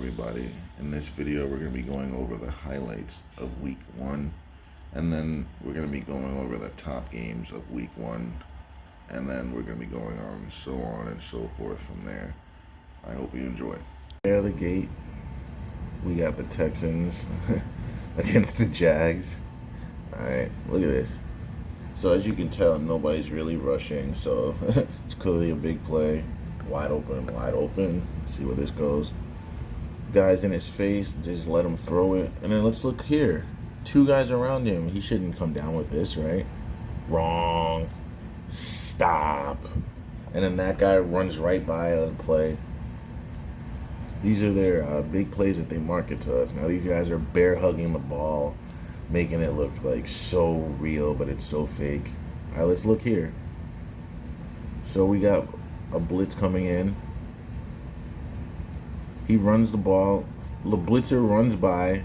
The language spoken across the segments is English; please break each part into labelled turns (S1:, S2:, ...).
S1: everybody. In this video, we're going to be going over the highlights of week one, and then we're going to be going over the top games of week one, and then we're going to be going on and so forth from there. I hope you enjoy. There, the gate. We got the Texans against the Jags. All right, look at this. So as you can tell, nobody's really rushing, so it's clearly a big play. Wide open, wide open. Let's see where this goes. Guys in his face, just let him throw it. And then let's look here. Two guys around him. He shouldn't come down with this, right? Wrong. Stop. And then that guy runs right by out of the play. These are their big plays that they market to us. Now these guys are bear hugging the ball, making it look like so real, but it's so fake. All right, let's look here. So we got a blitz coming in. He runs the ball. The blitzer runs by.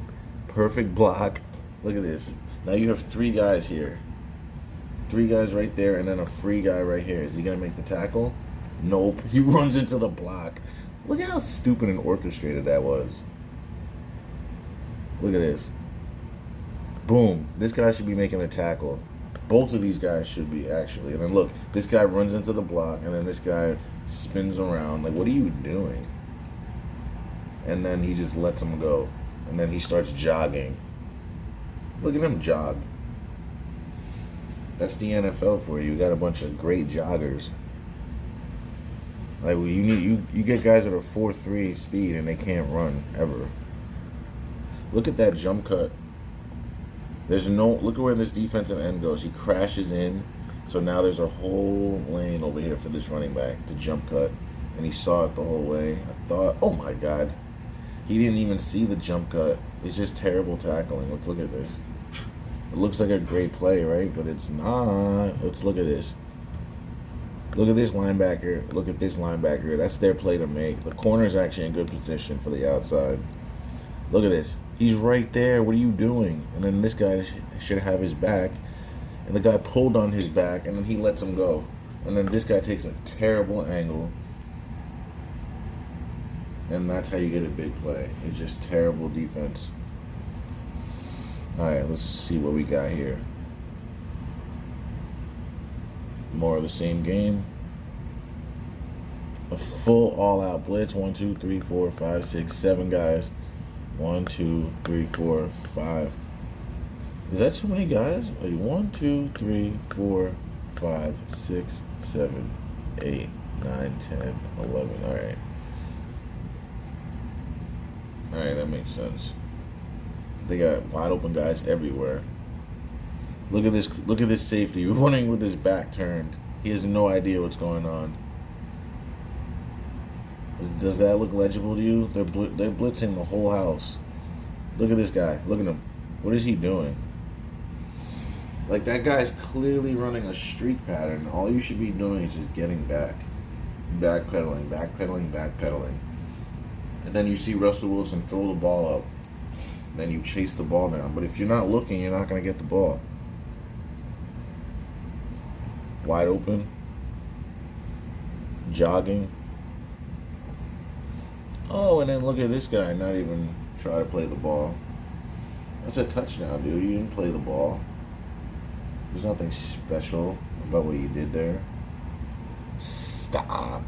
S1: Perfect block. Look at this. Now you have three guys here. Three guys right there, and then a free guy right here. Is he going to make the tackle? Nope. He runs into the block. Look at how stupid and orchestrated that was. Look at this. Boom. This guy should be making the tackle. Both of these guys should be, actually. And then look, this guy runs into the block, and then this guy spins around. Like, what are you doing? And then he just lets him go. And then he starts jogging. Look at him jog. That's the NFL for you. You got a bunch of great joggers. Like, you get guys that are 4.3 speed, and they can't run, ever. Look at that jump cut. Look at where this defensive end goes. He crashes in, so now there's a whole lane over here for this running back to jump cut, and he saw it the whole way. I thought, oh my God, he didn't even see the jump cut. It's just terrible tackling. Let's look at this. It looks like a great play, right? But it's not. Let's look at this. Look at this linebacker. Look at this linebacker. That's their play to make. The corner's actually in good position for the outside. Look at this. He's right there. What are you doing? And then this guy should have his back. And the guy pulled on his back, and then he lets him go. And then this guy takes a terrible angle. And that's how you get a big play. It's just terrible defense. All right, let's see what we got here. More of the same game. A full all-out blitz. 1, 2, 3, 4, 5, 6, 7 guys. 1, 2, 3, 4, 5. Is that too many guys? Wait, 1, 2, 3, 4, 5, 6, 7, 8, 9, 10, 11. All right. All right, that makes sense. They got wide open guys everywhere. Look at this. Look at this safety running with his back turned. He has no idea what's going on. Does that look legible to you? They're blitzing the whole house. Look at this guy. Look at him. What is he doing? Like, that guy's clearly running a streak pattern. All you should be doing is just getting back. Backpedaling, backpedaling, backpedaling. And then you see Russell Wilson throw the ball up. Then you chase the ball down. But if you're not looking, you're not going to get the ball. Wide open. Jogging. Oh, and then look at this guy not even try to play the ball. That's a touchdown, dude. You didn't play the ball. There's nothing special about what you did there. Stop.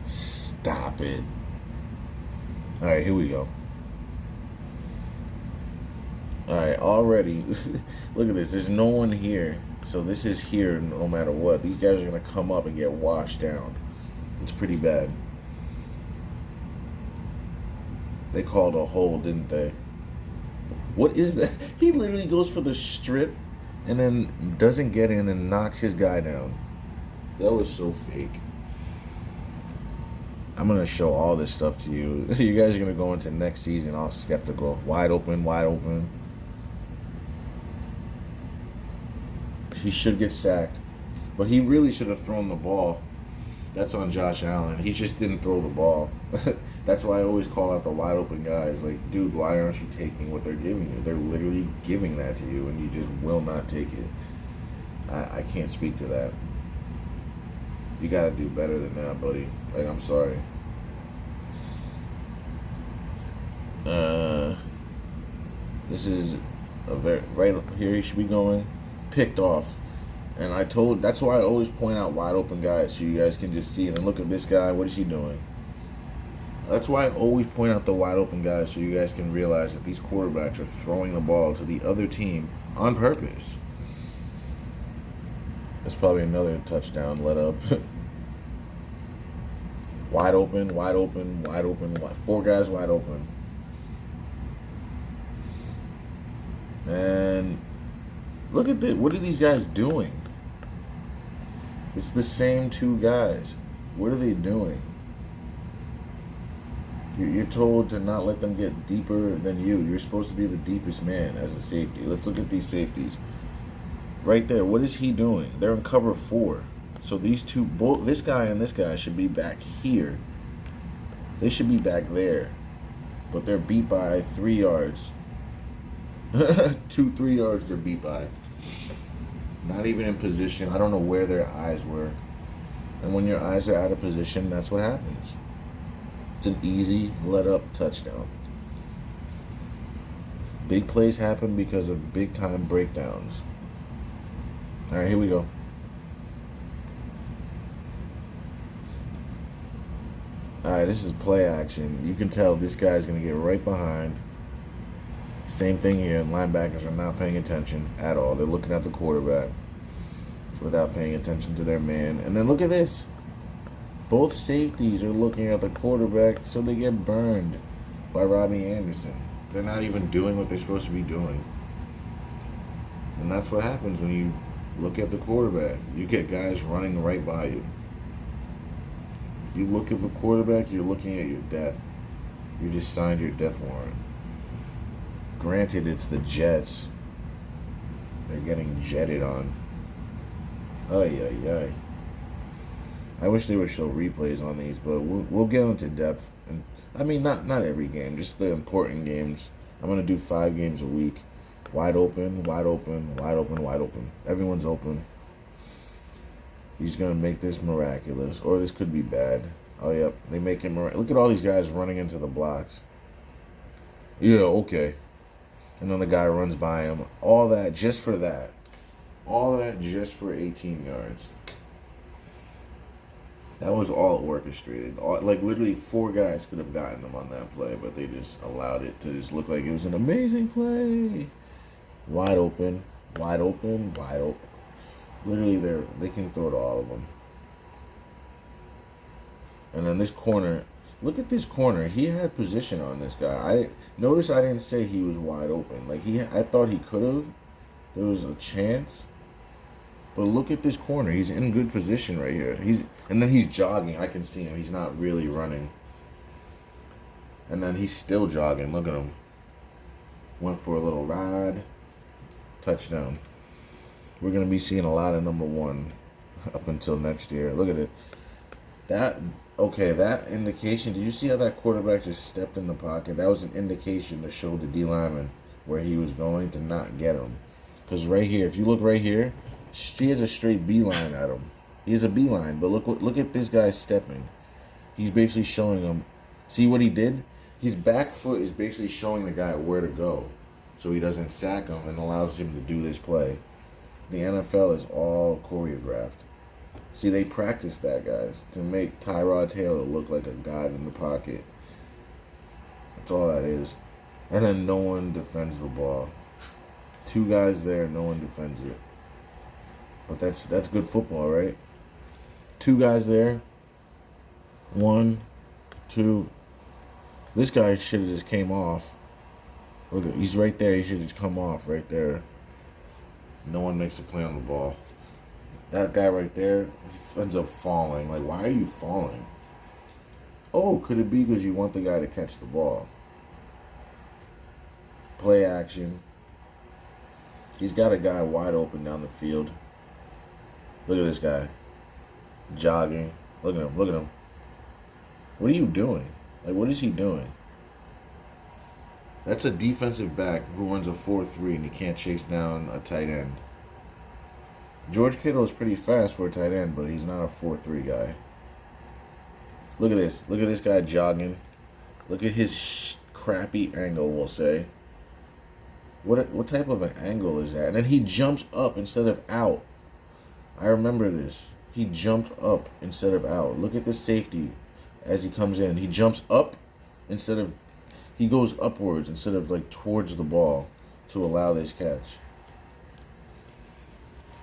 S1: Stop it. All right, here we go. All right, already. Look at this. There's no one here. So this is here no matter what. These guys are going to come up and get washed down. It's pretty bad. They called a hold, didn't they? What is that? He literally goes for the strip and then doesn't get in and knocks his guy down. That was so fake. I'm going to show all this stuff to you. You guys are going to go into next season all skeptical. Wide open, wide open. He should get sacked. But he really should have thrown the ball. That's on Josh Allen. He just didn't throw the ball. That's why I always call out the wide open guys. Like, dude, why aren't you taking what they're giving you? They're literally giving that to you, and you just will not take it. I can't speak to that. You got to do better than that, buddy. Like, I'm sorry. Uh, this is a very right here. He should be going, picked off. And that's why I always point out wide open guys so you guys can just see it. And look at this guy. What is he doing? That's why I always point out the wide open guys so you guys can realize that these quarterbacks are throwing the ball to the other team on purpose. That's probably another touchdown let up. Wide open, wide open, wide open. Four guys wide open. And look at this. What are these guys doing? It's the same two guys. What are they doing? You're told to not let them get deeper than you. You're supposed to be the deepest man as a safety. Let's look at these safeties. Right there, what is he doing? They're in cover 4. So these two, both this guy and this guy should be back here. They should be back there. But they're beat by 3 yards. 2-3 yards they're beat by. Not even in position. I don't know where their eyes were. And when your eyes are out of position, that's what happens. It's an easy let-up touchdown. Big plays happen because of big-time breakdowns. All right, here we go. All right, this is play action. You can tell this guy's going to get right behind. Same thing here. Linebackers are not paying attention at all. They're looking at the quarterback without paying attention to their man. And then look at this. Both safeties are looking at the quarterback, so they get burned by Robbie Anderson. They're not even doing what they're supposed to be doing. And that's what happens when you look at the quarterback. You get guys running right by you. You look at the quarterback, you're looking at your death. You just signed your death warrant. Granted, it's the Jets. They're getting jetted on. Ay, ay, ay. I wish they would show replays on these, but we'll get into depth. And I mean, not every game, just the important games. I'm going to do 5 games a week. Wide open, wide open, wide open, wide open. Everyone's open. He's going to make this miraculous, or this could be bad. Oh, yep, they make him miraculous. Look at all these guys running into the blocks. Yeah, okay. And then the guy runs by him. All that just for that. All that just for 18 yards. That was all orchestrated. Like, literally 4 guys could have gotten them on that play, but they just allowed it to just look like it was an amazing play. Wide open, wide open, wide open. Literally, they can throw to all of them. And then this corner, look at this corner. He had position on this guy. Notice I didn't say he was wide open. Like, I thought he could have. There was a chance. But look at this corner. He's in good position right here. And then he's jogging. I can see him. He's not really running. And then he's still jogging. Look at him. Went for a little ride. Touchdown. We're going to be seeing a lot of number 1 up until next year. Look at it. That indication. Did you see how that quarterback just stepped in the pocket? That was an indication to show the D lineman where he was going to not get him. Because right here, if you look right here, he has a straight beeline at him. He has a beeline, but look at this guy stepping. He's basically showing him. See what he did? His back foot is basically showing the guy where to go, so he doesn't sack him and allows him to do this play. The NFL is all choreographed. See, they practice that, guys, to make Tyrod Taylor look like a god in the pocket. That's all that is. And then no one defends the ball. 2 guys there, no one defends it. But that's good football, right? 2 guys there. 1, 2. This guy should have just came off. Look, he's right there. He should have come off right there. No one makes a play on the ball. That guy right there, he ends up falling. Like, why are you falling? Oh, could it be because you want the guy to catch the ball? Play action. He's got a guy wide open down the field. Look at this guy. Jogging. Look at him. Look at him. What are you doing? Like, what is he doing? That's a defensive back who runs a 4-3 and he can't chase down a tight end. George Kittle is pretty fast for a tight end, but he's not a 4-3 guy. Look at this. Look at this guy jogging. Look at his crappy angle, we'll say. What type of an angle is that? And then he jumps up instead of out. I remember this. He jumped up instead of out. Look at the safety as he comes in. He jumps up instead of... He goes upwards instead of, like, towards the ball to allow this catch.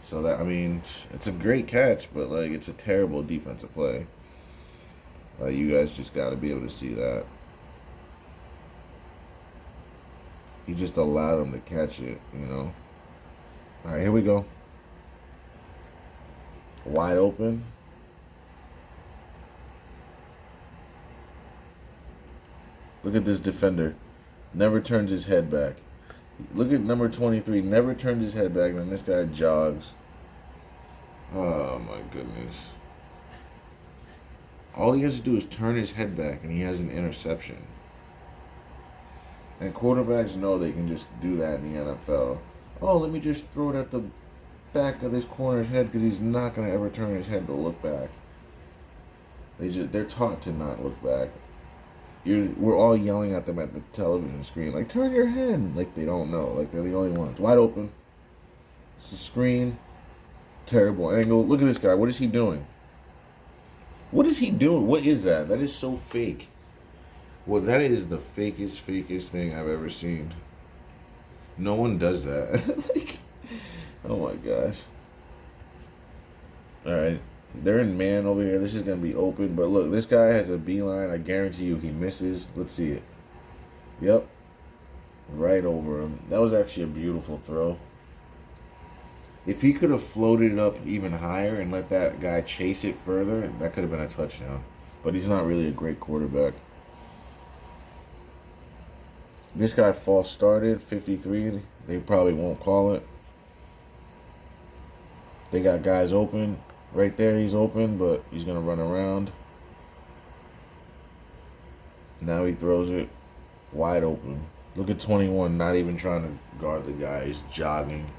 S1: So that, I mean, it's a great catch, but, like, it's a terrible defensive play. You guys just got to be able to see that. He just allowed him to catch it, you know. All right, here we go. Wide open. Look at this defender. Never turns his head back. Look at number 23. Never turns his head back, and then this guy jogs. Oh, my goodness. All he has to do is turn his head back, and he has an interception. And quarterbacks know they can just do that in the NFL. Oh, let me just throw it at the back of this corner's head because he's not going to ever turn his head to look back. They're taught to not look back. We're all yelling at them at the television screen, like, turn your head. Like, they don't know. Like, they're the only ones. Wide open. It's a screen. Terrible angle. Look at this guy. What is he doing? What is he doing? What is that? That is so fake. Well, that is the fakest thing I've ever seen. No one does that. Like, oh my gosh. All right. They're in man over here. This is going to be open. But look, this guy has a beeline. I guarantee you he misses. Let's see it. Yep. Right over him. That was actually a beautiful throw. If he could have floated it up even higher and let that guy chase it further, that could have been a touchdown. But he's not really a great quarterback. This guy false started, 53. They probably won't call it. They got guys open. Right there, he's open, but he's going to run around. Now he throws it wide open. Look at 21, not even trying to guard the guy. He's jogging.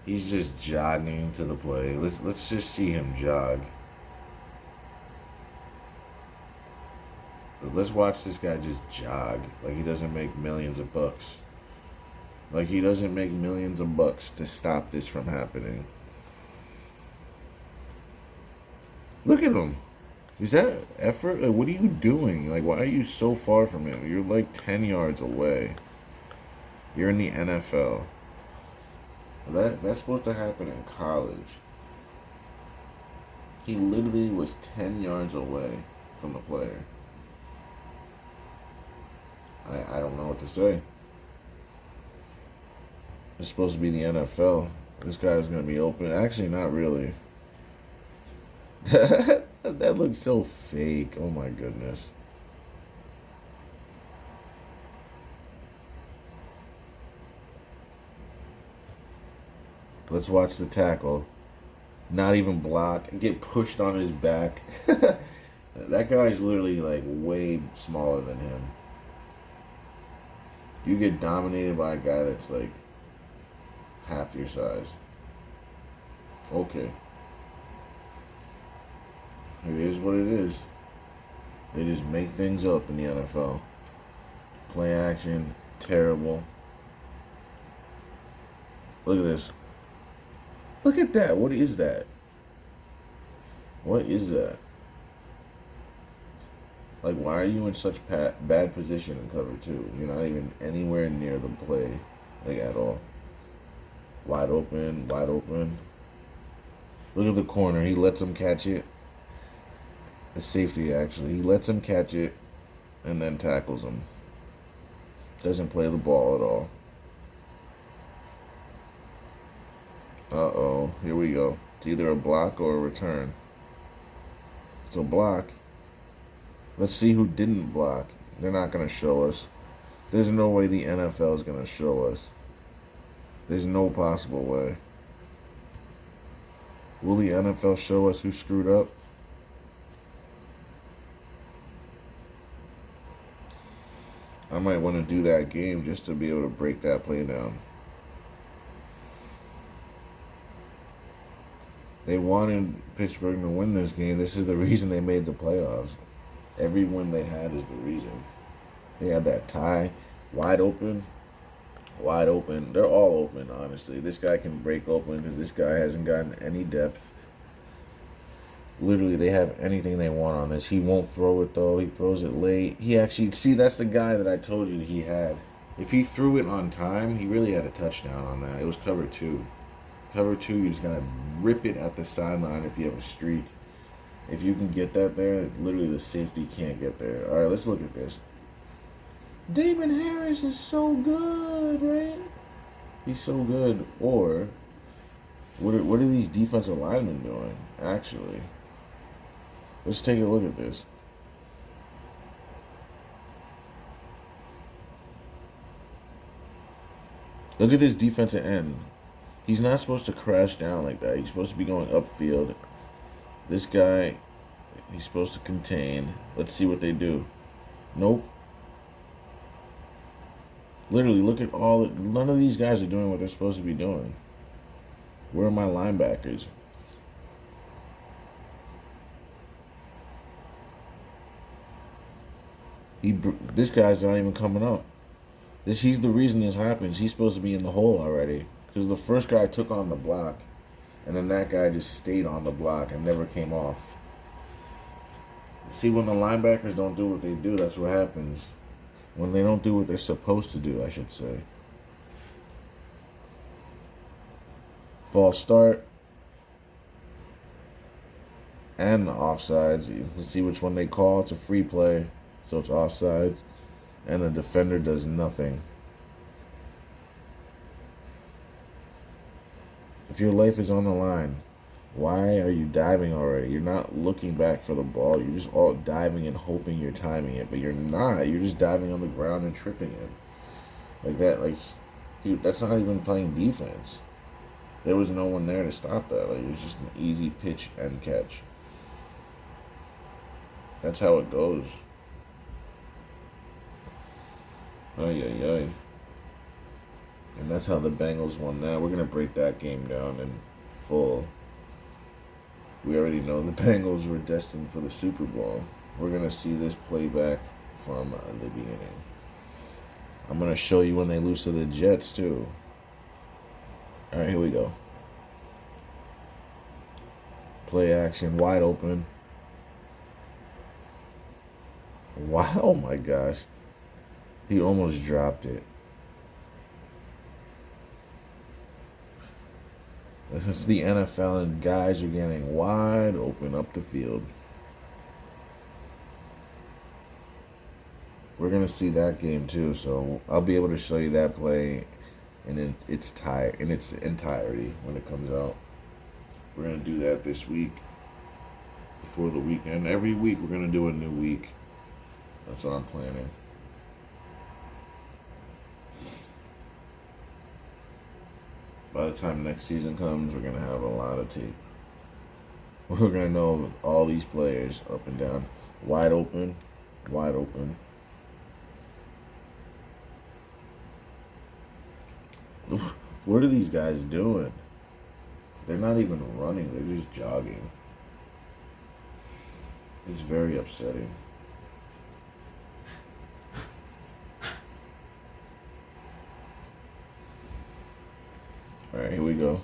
S1: He's just jogging to the play. Let's just see him jog. Let's watch this guy just jog like he doesn't make millions of bucks. Like he doesn't make millions of bucks to stop this from happening. Look at him. Is that effort? Like, what are you doing? Like, why are you so far from him? You're like 10 yards away. You're in the NFL. That's supposed to happen in college. He literally was 10 yards away from the player. I don't know what to say. It's supposed to be the NFL. This guy is going to be open. Actually, not really. That looks so fake. Oh my goodness. Let's watch the tackle. Not even block. Get pushed on his back. That guy's literally like way smaller than him. You get dominated by a guy that's like half your size. Okay. It is what it is. They just make things up in the NFL. Play action, terrible. Look at this. Look at that. What is that? What is that? Like, why are you in such bad position in cover two? You're not even anywhere near the play, like, at all. Wide open, wide open. Look at the corner. He lets him catch it. The safety, actually. He lets him catch it and then tackles him. Doesn't play the ball at all. Uh-oh. Here we go. It's either a block or a return. It's a block. Let's see who didn't block. They're not going to show us. There's no way the NFL is going to show us. There's no possible way. Will the NFL show us who screwed up? I might want to do that game just to be able to break that play down. They wanted Pittsburgh to win this game. This is the reason they made the playoffs. Every win they had is the reason. They had that tie wide open. Wide open. They're all open, honestly. This guy can break open because this guy hasn't gotten any depth. Literally, they have anything they want on this. He won't throw it, though. He throws it late. He actually... See, that's the guy that I told you that he had. If he threw it on time, he really had a touchdown on that. It was cover 2. Cover 2, you just got to rip it at the sideline if you have a streak. If you can get that there, literally the safety can't get there. All right, let's look at this. Damon Harris is so good, right? He's so good. Or, what are these defensive linemen doing, actually? Let's take a look at this. Look at this defensive end. He's not supposed to crash down like that. He's supposed to be going upfield. This guy, he's supposed to contain. Let's see what they do. Nope. Literally, look at all... None of these guys are doing what they're supposed to be doing. Where are my linebackers? This guy's not even coming up. He's the reason this happens. He's supposed to be in the hole already. Because the first guy took on the block. And then that guy just stayed on the block and never came off. See, when the linebackers don't do what they do, that's what happens. When they don't do what they're supposed to do, I should say. False start. And the offsides. You can see which one they call. It's a free play. So it's offsides. And the defender does nothing. If your life is on the line, why are you diving already? You're not looking back for the ball. You're just all diving and hoping you're timing it. But you're not. You're just diving on the ground and tripping it. Like that. That's not even playing defense. There was no one there to stop that. It was just an easy pitch and catch. That's how it goes. Ay, ay, ay. And that's how the Bengals won that. We're going to break that game down in full. We already know the Bengals were destined for the Super Bowl. We're going to see this playback from the beginning. I'm going to show you when they lose to the Jets, too. All right, here we go. Play action, wide open. Wow, oh my gosh. He almost dropped it. It's the NFL, and guys are getting wide open up the field. We're going to see that game too, so I'll be able to show you that play in its entirety when it comes out. We're going to do that this week before the weekend. Every week we're going to do a new week. That's what I'm planning. By the time next season comes, we're going to have a lot of tape. We're going to know all these players up and down. Wide open. Wide open. What are these guys doing? They're not even running. They're just jogging. It's very upsetting. All right, here we go.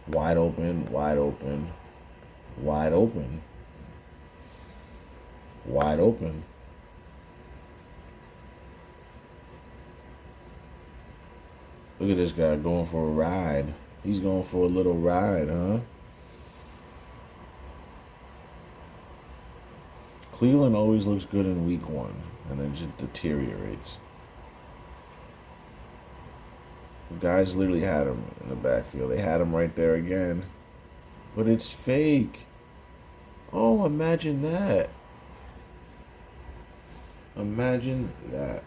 S1: Wide open, wide open, wide open, wide open. Look at this guy going for a ride. He's going for a little ride, huh? Cleveland always looks good in week 1 and then just deteriorates. The guys literally had him in the backfield. They had him right there again. But it's fake. Oh, imagine that. Imagine that.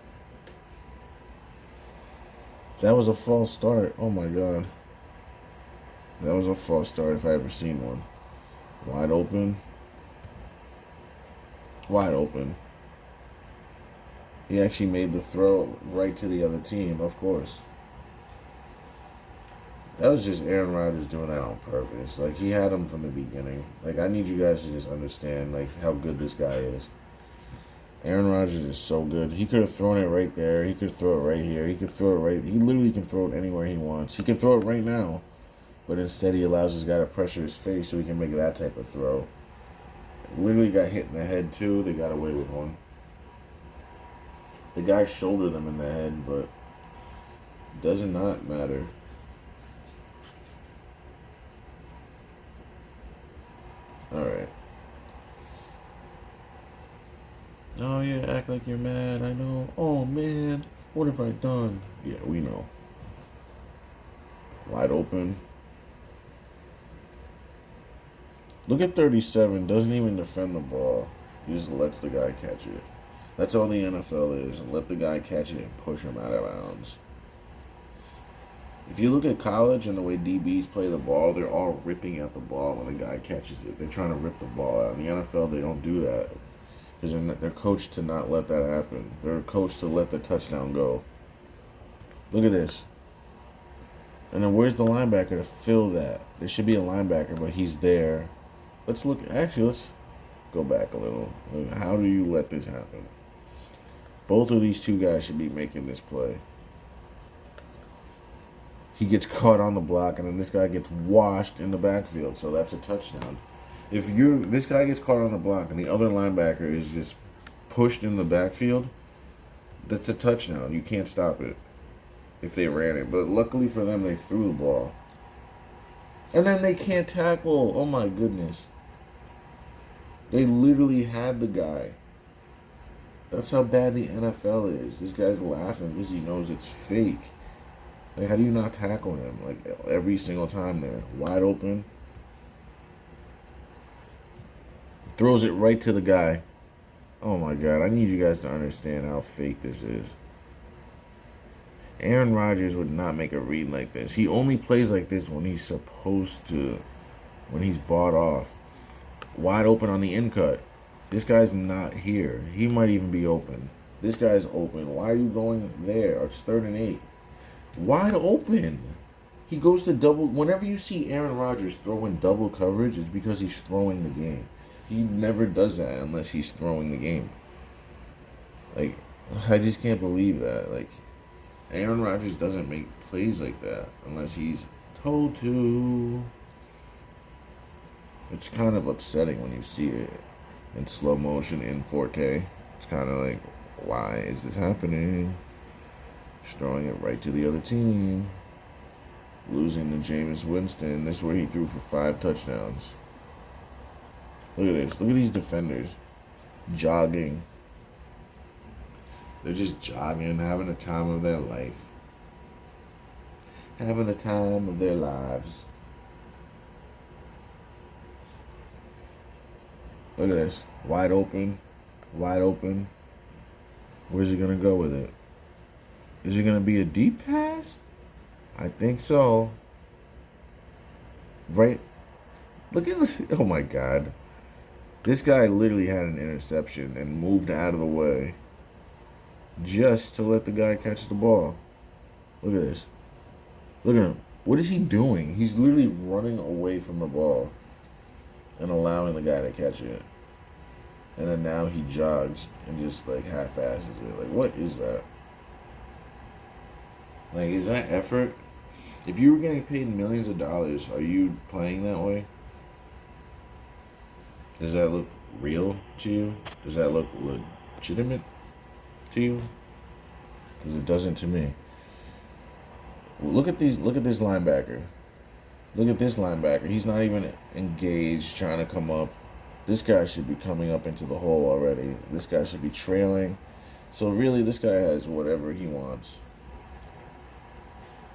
S1: That was a false start. Oh, my God. That was a false start if I ever seen one. Wide open. Wide open. He actually made the throw right to the other team, of course. That was just Aaron Rodgers doing that on purpose. He had him from the beginning. I need you guys to just understand, how good this guy is.
S2: Aaron Rodgers is so good. He could have thrown it right there. He could throw it right here. He could throw it right. He literally can throw it anywhere he wants. He can throw it right now, but instead he allows his guy to pressure his face so he can make that type of throw. Literally got hit in the head too. They got away with one. The guy shouldered them in the head, but does not matter. All right. Oh yeah, act like you're mad. I know. Oh man, what have I done? Yeah, we know. Wide open. Look at 37. Doesn't even defend the ball. He just lets the guy catch it. That's all the NFL is. Let the guy catch it and push him out of bounds. If you look at college and the way DBs play the ball, they're all ripping at the ball when the guy catches it. They're trying to rip the ball out. In the NFL, they don't do that because they're coached to not let that happen. They're coached to let the touchdown go. Look at this. And then where's the linebacker to fill that? There should be a linebacker, but he's there. Let's look. Actually, let's go back a little. How do you let this happen? Both of these two guys should be making this play. He gets caught on the block, and then this guy gets washed in the backfield. So that's a touchdown. If this guy gets caught on the block, and the other linebacker is just pushed in the backfield, that's a touchdown. You can't stop it if they ran it. But luckily for them, they threw the ball. And then they can't tackle. Oh my goodness. They literally had the guy. That's how bad the NFL is. This guy's laughing because he knows it's fake. Like, how do you not tackle him? Like, every single time there. Wide open. Throws it right to the guy. Oh my God. I need you guys to understand how fake this is. Aaron Rodgers would not make a read like this. He only plays like this when he's supposed to. When he's bought off. Wide open on the in cut. This guy's not here. He might even be open. This guy's open. Why are you going there? It's 3rd and 8. Wide open. He goes to double. Whenever you see Aaron Rodgers throwing double coverage, it's because he's throwing the game. He never does that unless he's throwing the game. Like, I just can't believe that. Like, Aaron Rodgers doesn't make plays like that unless he's told to. It's kind of upsetting when you see it in slow motion in 4K. It's kind of like, why is this happening? Just throwing it right to the other team. Losing to Jameis Winston. This is where he threw for 5 touchdowns. Look at this. Look at these defenders. Jogging. They're just jogging, having the time of their life. Having the time of their lives. Look at this. Wide open. Wide open. Where's he going to go with it? Is it going to be a deep pass? I think so. Right? Look at this. Oh my God. This guy literally had an interception and moved out of the way just to let the guy catch the ball. Look at this. Look at him. What is he doing? He's literally running away from the ball and allowing the guy to catch it. And then now he jogs and just like half-asses it. Like, what is that? Like, is that effort? If you were getting paid millions of dollars, are you playing that way? Does that look real to you? Does that look legitimate to you? Because it doesn't to me. Look at these. Look at this linebacker. Look at this linebacker. He's not even engaged, trying to come up. This guy should be coming up into the hole already. This guy should be trailing. So really, this guy has whatever he wants.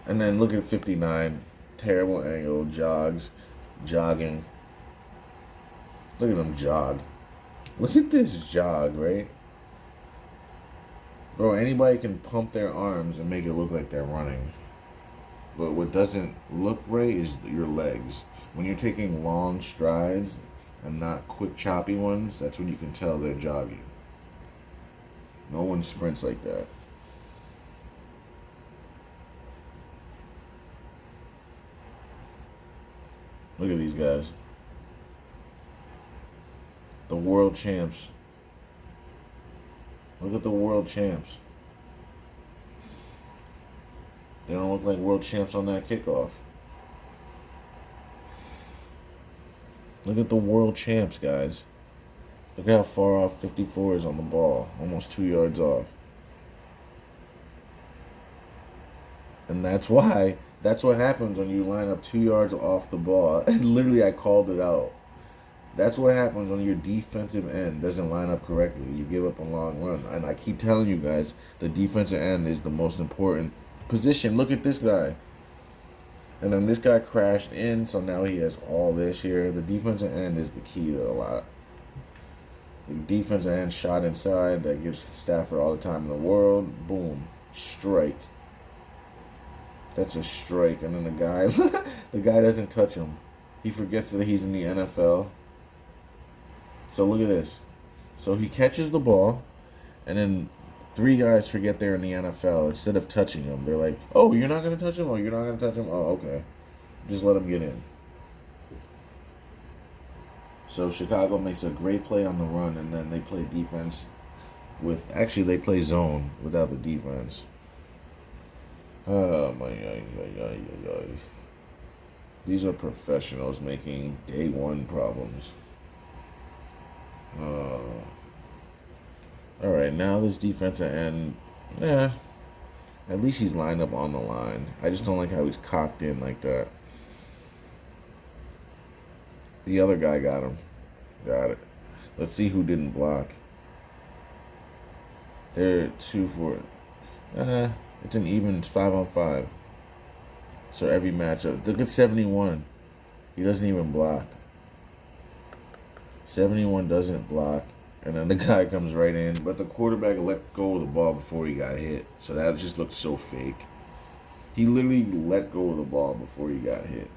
S2: And then look at 59. Terrible angle. Jogging. Look at him jog. Look at this jog, right? Bro, anybody can pump their arms and make it look like they're running. But what doesn't look right is your legs. When you're taking long strides and not quick choppy ones, that's when you can tell they're jogging. No one sprints like that. Look at these guys. The world champs. Look at the world champs. They don't look like world champs on that kickoff. Look at the world champs, guys. Look how far off 54 is on the ball. Almost 2 yards off. And that's why, that's what happens when you line up 2 yards off the ball. And literally, I called it out. That's what happens when your defensive end doesn't line up correctly. You give up a long run. And I keep telling you guys, the defensive end is the most important position. Look at this guy. And then this guy crashed in, so now he has all this here. The defensive end is the key to a lot. The defensive end shot inside, that gives Stafford all the time in the world. Boom. Strike. That's a strike. And then the guy, the guy doesn't touch him. He forgets that he's in the NFL. So look at this. So he catches the ball, and then 3 guys forget they're in the NFL. Instead of touching him, they're like, oh, you're not going to touch him? Oh, you're not going to touch him? Oh, okay. Just let him get in. So Chicago makes a great play on the run, and then they play defense with... Actually, they play zone without the defense. Oh, my. These are professionals making day one problems. Alright, now this defensive end, at least he's lined up on the line. I just don't like how he's cocked in like that. The other guy got him. Got it. Let's see who didn't block. They're 2 for... it's an even 5-on-5. So every matchup. Look at 71. He doesn't even block. 71 doesn't block. And then the guy comes right in. But the quarterback let go of the ball before he got hit. So that just looks so fake. He literally let go of the ball before he got hit.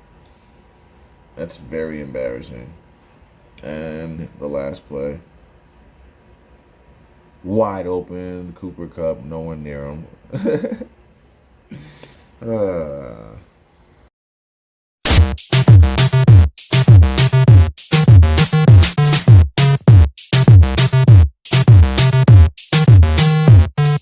S2: That's very embarrassing. And the last play. Wide open. Cooper Kupp. No one near him.